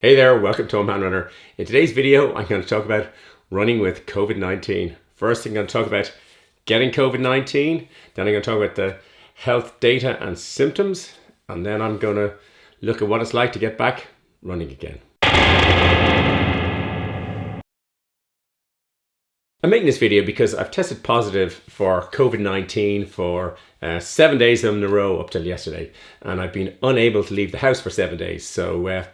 Hey there, welcome to Man Runner. In today's video, I'm going to talk about running with COVID-19. First, I'm going to talk about getting COVID-19. Then I'm going to talk about the health data and symptoms. And then I'm going to look at what it's like to get back running again. I'm making this video because I've tested positive for COVID-19 for 7 days in a row up till yesterday. And I've been unable to leave the house for 7 days. So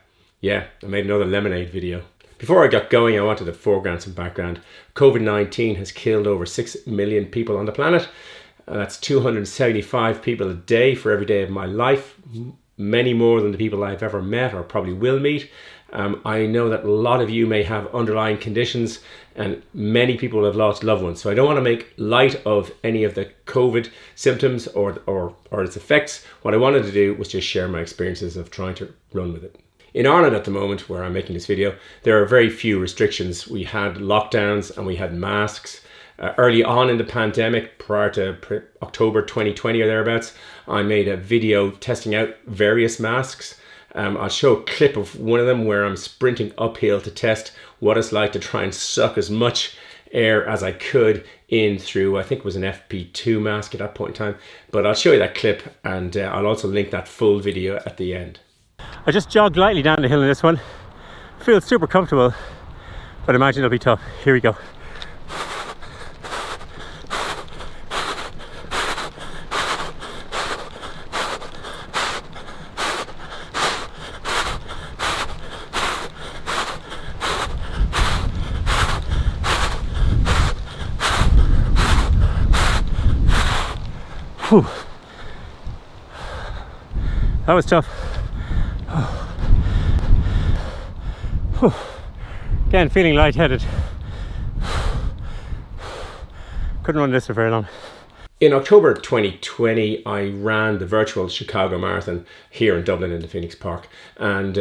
yeah, I made another lemonade video. Before I got going, I wanted to foreground some background. COVID-19 has killed over 6 million people on the planet. That's 275 people a day for every day of my life. Many more than the people I've ever met or probably will meet. I know that a lot of you may have underlying conditions and many people have lost loved ones. So I don't want to make light of any of the COVID symptoms or its effects. What I wanted to do was just share my experiences of trying to run with it. In Ireland at the moment, where I'm making this video, there are very few restrictions. We had lockdowns and we had masks. Early on in the pandemic, prior to October 2020 or thereabouts, I made a video testing out various masks. I'll show a clip of one of them where I'm sprinting uphill to test what it's like to try and suck as much air as I could in through, I think it was an FP2 mask at that point in time. But I'll show you that clip and I'll also link that full video at the end. I just jogged lightly down the hill in this one. Feels super comfortable, but I imagine it'll be tough. Here we go. Whew. That was tough. Again, feeling lightheaded. Couldn't run this for very long. In October 2020, I ran the virtual Chicago Marathon here in Dublin in the Phoenix Park. And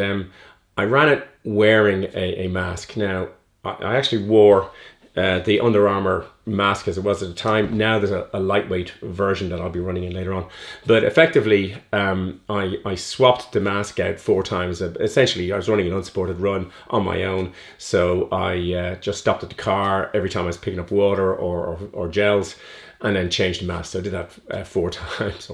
I ran it wearing a mask. Now, I actually wore the Under Armour mask as it was at the time. Now there's a lightweight version that I'll be running in later on. But effectively, I swapped the mask out 4 times. Essentially, I was running an unsupported run on my own. So I just stopped at the car every time I was picking up water or gels and then changed the mask. So I did that 4 times,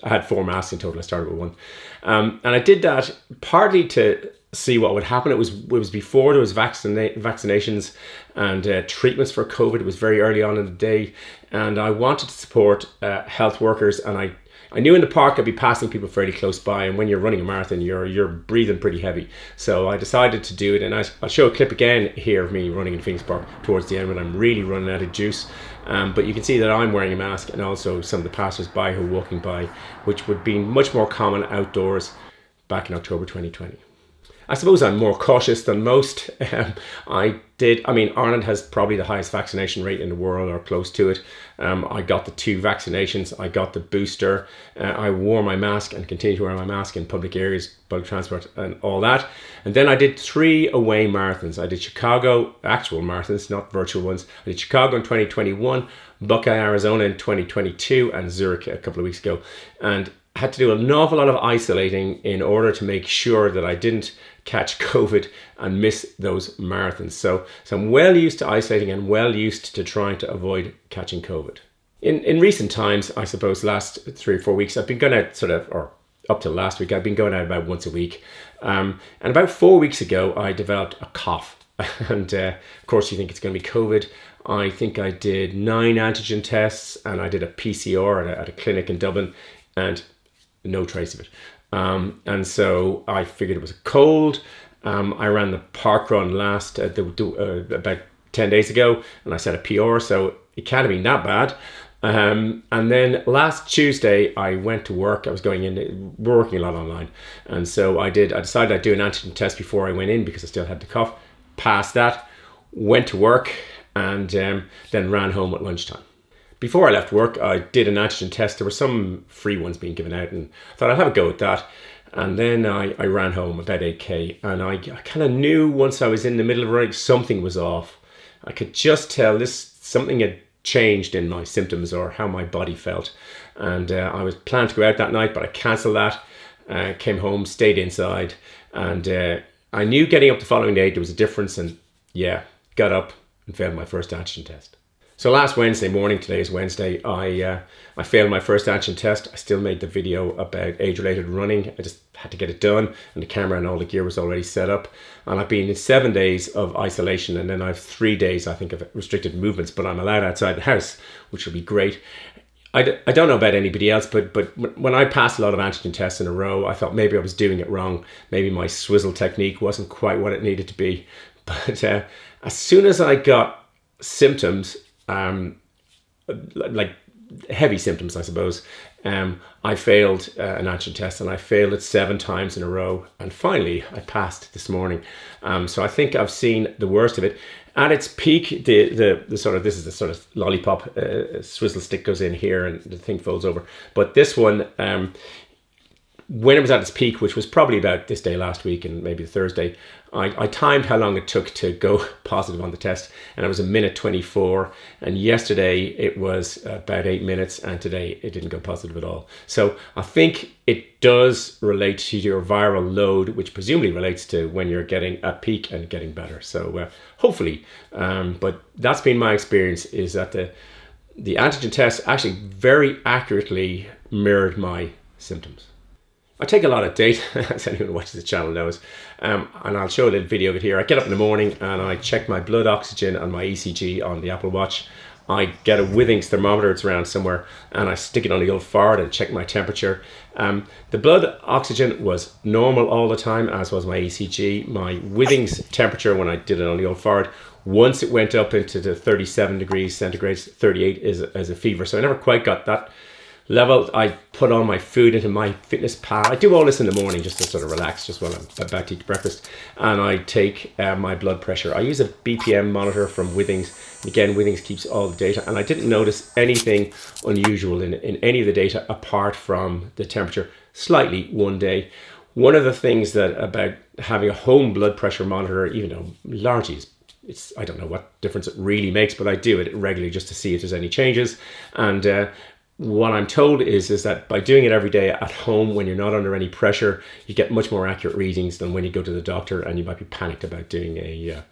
I had 4 masks in total. I started with 1. And I did that partly to see what would happen. It was before there was vaccinations and treatments for COVID. It was very early on in the day, and I wanted to support health workers. And I knew in the park I'd be passing people fairly close by, and when you're running a marathon, you're breathing pretty heavy. So I decided to do it, and I'll show a clip again here of me running in Phoenix Park towards the end when I'm really running out of juice. But you can see that I'm wearing a mask, and also some of the passers-by who are walking by, which would be much more common outdoors back in October 2020. I suppose I'm more cautious than most. Ireland has probably the highest vaccination rate in the world or close to it. I got the 2 vaccinations. I got the booster. I wore my mask and continue to wear my mask in public areas, public transport and all that. And then I did 3 away marathons. I did Chicago, actual marathons, not virtual ones. I did Chicago in 2021, Buckeye, Arizona in 2022 and Zurich a couple of weeks ago. And I had to do an awful lot of isolating in order to make sure that I didn't catch COVID and miss those marathons. So I'm well used to isolating and well used to trying to avoid catching COVID. In recent times, I suppose last 3 or 4 weeks, I've been going out or up till last week, I've been going out about once a week. And about 4 weeks ago, I developed a cough. And of course, you think it's going to be COVID. I think I did 9 antigen tests and I did a PCR at a clinic in Dublin and no trace of it. And so I figured it was a cold. I ran the park run about 10 days ago and I set a PR, so it can't have been that bad. And then last Tuesday I went to work. I was we're working a lot online. And so I decided I'd do an antigen test before I went in because I still had the cough. Passed that, went to work and then ran home at lunchtime. Before I left work, I did an antigen test. There were some free ones being given out and I thought I'd have a go at that. And then I ran home about 8k and I kind of knew once I was in the middle of running something was off. I could just tell something had changed in my symptoms or how my body felt. And I was planning to go out that night, but I cancelled that. Came home, stayed inside, and I knew getting up the following day there was a difference, and yeah, got up and failed my first antigen test. So last Wednesday morning, today is Wednesday, I failed my first antigen test. I still made the video about age-related running. I just had to get it done, and the camera and all the gear was already set up. And I've been in 7 days of isolation, and then I have 3 days, I think, of restricted movements, but I'm allowed outside the house, which will be great. I don't know about anybody else, but when I passed a lot of antigen tests in a row, I thought maybe I was doing it wrong. Maybe my swizzle technique wasn't quite what it needed to be. But as soon as I got symptoms, like heavy symptoms, I suppose, I failed an antigen test, and I failed it 7 times in a row. And finally, I passed this morning. So I think I've seen the worst of it. At its peak, the sort of, this is the sort of lollipop swizzle stick goes in here and the thing folds over. But this one, when it was at its peak, which was probably about this day last week and maybe Thursday, I timed how long it took to go positive on the test, and it was 1:24. And yesterday it was about 8 minutes, and today it didn't go positive at all. So I think it does relate to your viral load, which presumably relates to when you're getting a peak and getting better. So hopefully, but that's been my experience, is that the antigen test actually very accurately mirrored my symptoms. I take a lot of data, as anyone who watches the channel knows, and I'll show a little video of it here. I get up in the morning and I check my blood oxygen and my ECG on the Apple Watch. I get a Withings thermometer, it's around somewhere, and I stick it on the old forehead and check my temperature. The blood oxygen was normal all the time, as was my ECG. My Withings temperature, when I did it on the old forehead, once it went up into the 37 degrees centigrade, 38 is a fever. So I never quite got that level. I put all my food into my fitness pal. I do all this in the morning just to sort of relax, just while I'm about to eat breakfast. And I take my blood pressure. I use a BPM monitor from Withings. Again, Withings keeps all the data, and I didn't notice anything unusual in any of the data apart from the temperature. Slightly one day. One of the things that about having a home blood pressure monitor, even though largely I don't know what difference it really makes, but I do it regularly just to see if there's any changes. And what I'm told is that by doing it every day at home, when you're not under any pressure, you get much more accurate readings than when you go to the doctor and you might be panicked about doing a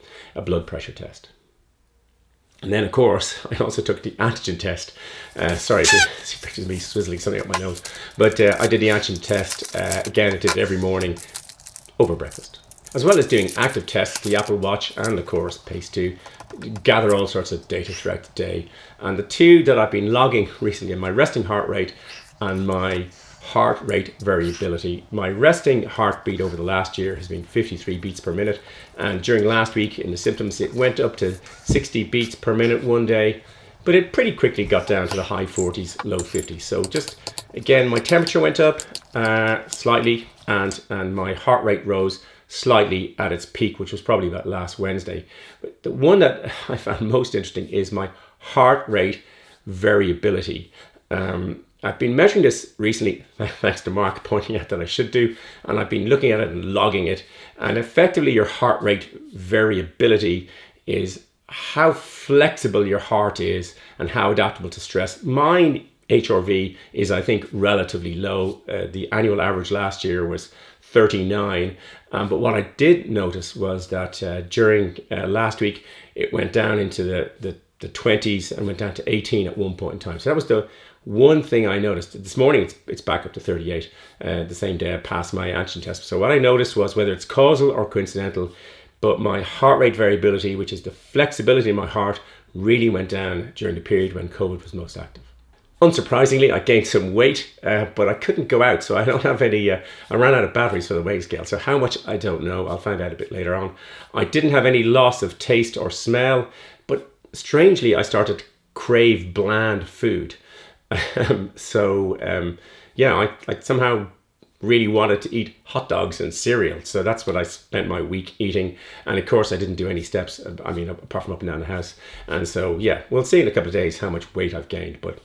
blood pressure test. And then, of course, I also took the antigen test. Sorry, this pictures me swizzling something up my nose. But I did the antigen test. Again, I did it every morning over breakfast. As well as doing active tests, the Apple Watch and, of course, Pace 2 gather all sorts of data throughout the day. And the two that I've been logging recently are my resting heart rate and my heart rate variability. My resting heartbeat over the last year has been 53 beats per minute. And during last week in the symptoms, it went up to 60 beats per minute one day, but it pretty quickly got down to the high 40s, low 50s. So just, again, my temperature went up slightly, and my heart rate rose slightly at its peak, which was probably about last Wednesday. But the one that I found most interesting is my heart rate variability. I've been measuring this recently, thanks to Mark pointing out that I should do, and I've been looking at it and logging it. And effectively, your heart rate variability is how flexible your heart is and how adaptable to stress. Mine HRV is, I think, relatively low. The annual average last year was 39. But what I did notice was that during last week, it went down into the 20s and went down to 18 at one point in time. So that was the one thing I noticed. This morning, it's back up to 38, the same day I passed my antigen test. So what I noticed was, whether it's causal or coincidental, but my heart rate variability, which is the flexibility in my heart, really went down during the period when COVID was most active. Unsurprisingly, I gained some weight, but I couldn't go out, so I don't have any, I ran out of batteries for the weighing scale, so how much, I don't know. I'll find out a bit later on. I didn't have any loss of taste or smell, but strangely, I started to crave bland food. Yeah, I somehow really wanted to eat hot dogs and cereal, so that's what I spent my week eating. And of course, I didn't do any steps, I mean, apart from up and down the house. And so, yeah, we'll see in a couple of days how much weight I've gained, but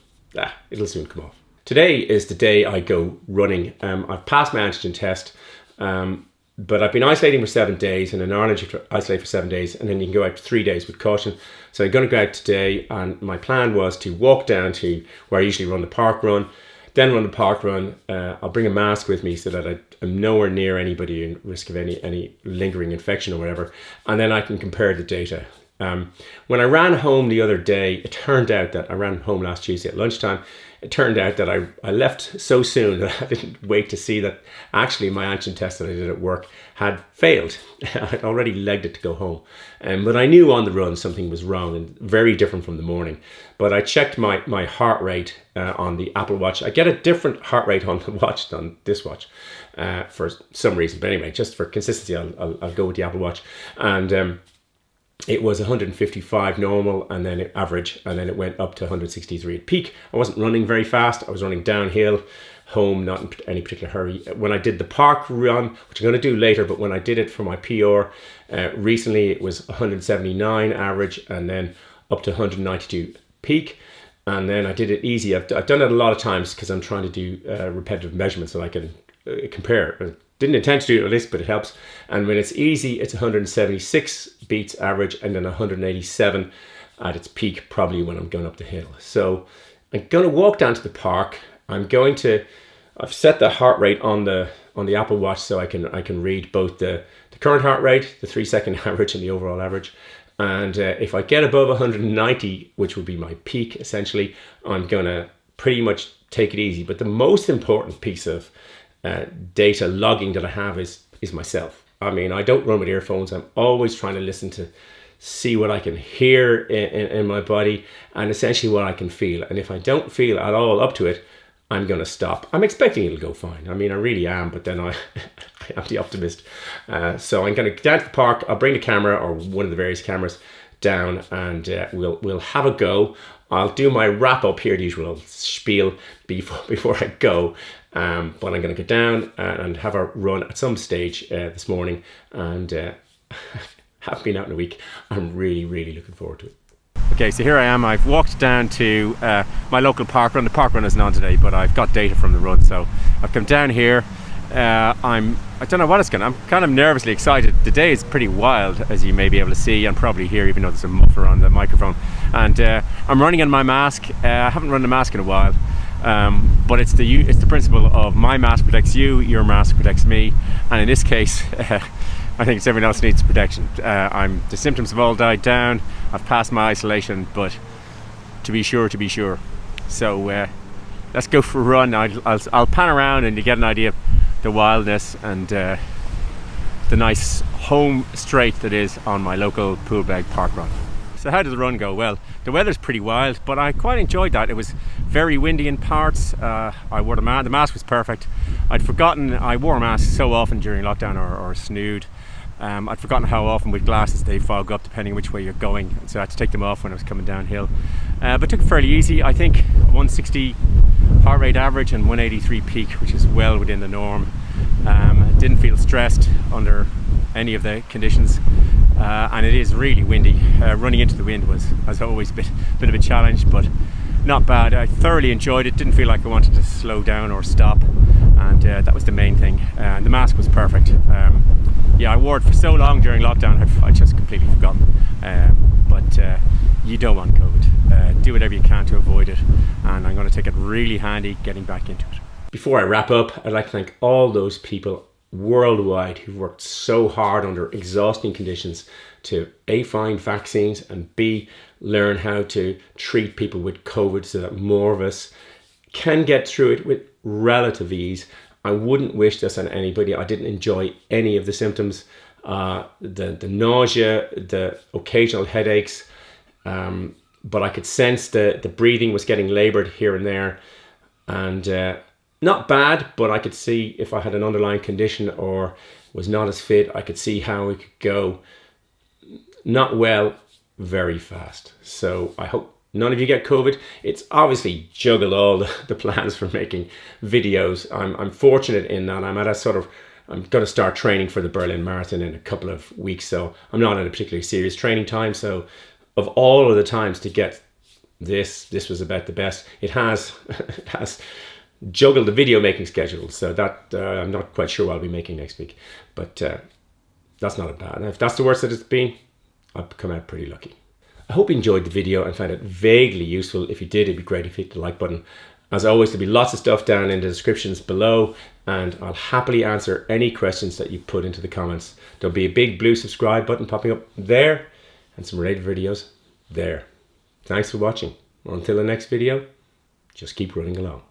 it'll soon come off. Today is the day I go running. I've passed my antigen test, but I've been isolating for 7 days, and in Ireland you have to isolate for 7 days, and then you can go out for 3 days with caution. So I'm going to go out today, and my plan was to walk down to where I usually run the park run, then run the park run. I'll bring a mask with me so that I'm nowhere near anybody in risk of any lingering infection or whatever. And then I can compare the data. When I ran home the other day, it turned out that I ran home last Tuesday at lunchtime. It turned out that I left so soon that I didn't wait to see that actually my antigen test that I did at work had failed. I'd already legged it to go home. But I knew on the run something was wrong and very different from the morning. But I checked my heart rate on the Apple Watch. I get a different heart rate on the watch than this watch for some reason. But anyway, just for consistency, I'll go with the Apple Watch. And it was 155 normal, and then average, and then it went up to 163 at peak. I wasn't running very fast. I was running downhill, home, not in any particular hurry. When I did the park run, which I'm going to do later, but when I did it for my PR recently, it was 179 average, and then up to 192 peak. And then I did it easy. I've done it a lot of times because I'm trying to do repetitive measurements so I can compare. Didn't intend to do it with this, but it helps. And when it's easy, it's 176 beats average, and then 187 at its peak, probably when I'm going up the hill. So I'm going to walk down to the park. I've set the heart rate on the Apple Watch so I can read both the current heart rate, the 3-second average, and the overall average. And if I get above 190, which would be my peak, essentially, I'm going to pretty much take it easy. But the most important piece of data logging that I have is myself. I mean, I don't run with earphones. I'm always trying to listen to see what I can hear in my body and essentially what I can feel. And if I don't feel at all up to it, I'm going to stop. I'm expecting it'll go fine. I mean, I really am, but then I am the optimist. So I'm going to go down to the park. I'll bring the camera or one of the various cameras down, and we'll have a go. I'll do my wrap up here, the usual spiel before I go. But I'm going to go down and have a run at some stage this morning, and have been out in a week. I'm really, really looking forward to it. Okay, so here I am. I've walked down to my local park run. The park run isn't on today, but I've got data from the run, so I've come down here. I don't know what it's going to. I'm kind of nervously excited. The day is pretty wild, as you may be able to see and probably hear, even though there's a muffler on the microphone. And I'm running in my mask. I haven't run a mask in a while, but it's the principle of my mask protects you, your mask protects me, and in this case, I think everyone else needs protection. The symptoms have all died down. I've passed my isolation, but to be sure. So let's go for a run. I'll pan around and you get an idea of the wildness and the nice home straight that is on my local Poolbeg park run. So how did the run go? Well, the weather's pretty wild, but I quite enjoyed that. It was very windy in parts. I wore the mask was perfect. I'd forgotten I wore a mask so often during lockdown or snood. I'd forgotten how often with glasses they fog up depending which way you're going, so I had to take them off when I was coming downhill. But took it fairly easy. I think 160 heart rate average and 183 peak, which is well within the norm. Didn't feel stressed under any of the conditions, and it is really windy. Running into the wind was, as always, a bit of a challenge, but not bad. I thoroughly enjoyed it. Didn't feel like I wanted to slow down or stop, and that was the main thing. The mask was perfect. I wore it for so long during lockdown, I just completely forgotten. But you don't want COVID. Do whatever you can to avoid it, and I'm going to take it really handy getting back into it. Before I wrap up, I'd like to thank all those people worldwide who've worked so hard under exhausting conditions to A, find vaccines, and B, learn how to treat people with COVID so that more of us can get through it with relative ease. I wouldn't wish this on anybody. I didn't enjoy any of the symptoms, the nausea, the occasional headaches, but I could sense the breathing was getting laboured here and there, and not bad, but I could see if I had an underlying condition or was not as fit, I could see how it could go not well very fast. So I hope none of you get COVID. It's obviously juggled all the plans for making videos. I'm fortunate in that I'm going to start training for the Berlin Marathon in a couple of weeks, so I'm not in a particularly serious training time. So of all of the times to get this was about the best. It has juggled the video making schedule, so that I'm not quite sure what I'll be making next week, but that's not bad. And if that's the worst that it's been, I've come out pretty lucky. I hope you enjoyed the video and found it vaguely useful. If you did, it'd be great if you hit the like button As always, there'll be lots of stuff down in the descriptions below, and I'll happily answer any questions that you put into the comments. There'll be a big blue subscribe button popping up there and some related videos there. Thanks for watching. Until the next video, just keep running along.